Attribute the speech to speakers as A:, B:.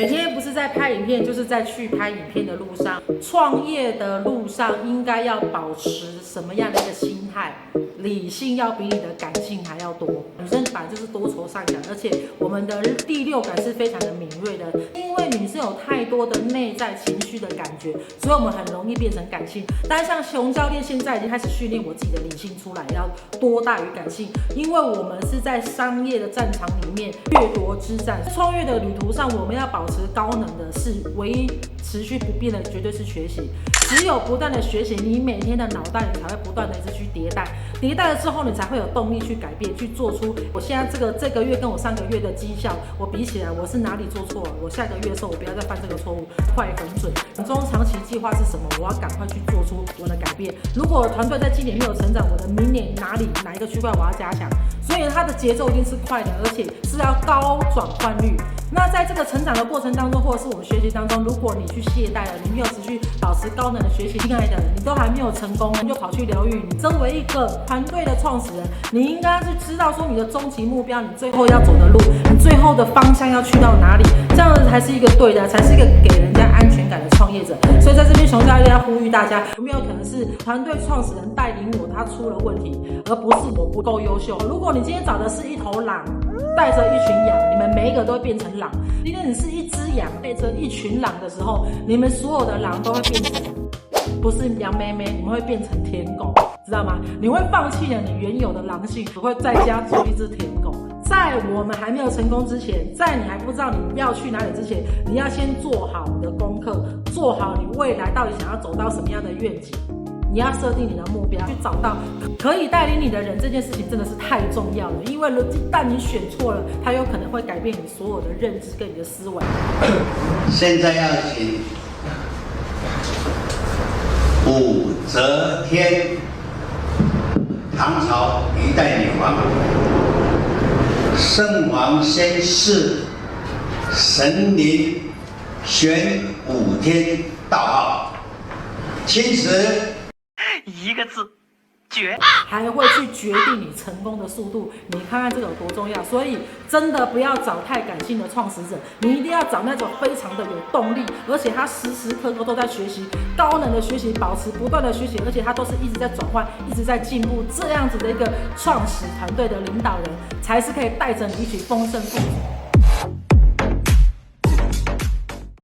A: 每天不是在拍影片，就是在去拍影片的路上。创业的路上应该要保持什么样的一个心态？理性要比你的感性还要多。女生本来就是多愁善感，而且我们的第六感是非常的敏锐的，因为女生有太多的内在情绪的感觉，所以我们很容易变成感性。但像熊教练现在已经开始训练我自己的理性出来，要多大于感性，因为我们是在商业的战场里面掠夺之战。创业的旅途上，我们要保持高能的是唯一持续不变的，绝对是学习。只有不断的学习，你每天的脑袋你才会不断的一直去迭代，迭代了之后，你才会有动力去改变，去做出我现在这个月跟我上个月的绩效，我比起来我是哪里做错了，我下个月的时候我不要再犯这个错误，快很准。中长期计划是什么？我要赶快去做出我的改变。如果团队在今年没有成长，我的明年哪一个区块我要加强？所以它的节奏一定是快的，而且是要高转换率。那在这个成长的过程当中，或者是我们学习当中，如果你去懈怠了，你没有持续保持高能的学习，亲爱的，你都还没有成功，你就跑去疗愈。你身为一个团队的创始人，你应该去知道说你的终极目标，你最后要走的路，你最后的方向要去到哪里，这样子才是一个对的，才是一个给人家安全感的创业者。所以在这边，熊教练要呼吁大家，有没有可能是团队创始人带领我，他出了问题，而不是我不够优秀？如果你今天找的是一头狼，带着一群羊，你们每一个都会变成狼。今天你是一只羊带着一群狼的时候，你们所有的狼都会变成不是羊妹妹，你们会变成舔狗，知道吗？你会放弃了你原有的狼性，只会再加做一只舔狗。在我们还没有成功之前，在你还不知道你要去哪里之前，你要先做好你的功课，做好你未来到底想要走到什么样的愿景。你要设定你的目标，去找到可以带领你的人，这件事情真的是太重要了。因为一旦你选错了，它有可能会改变你所有的认知跟你的思维。
B: 现在要请武则天，唐朝一代女王，圣王先试，神灵玄武天道号，钦此。
C: 一个字，绝！
A: 还会去决定你成功的速度，你看看这个有多重要。所以真的不要找太感性的创始者，你一定要找那种非常的有动力，而且他时时刻刻都在学习，高能的学习，保持不断的学习，而且他都是一直在转换，一直在进步，这样子的一个创始团队的领导人，才是可以带着你一起丰盛富足。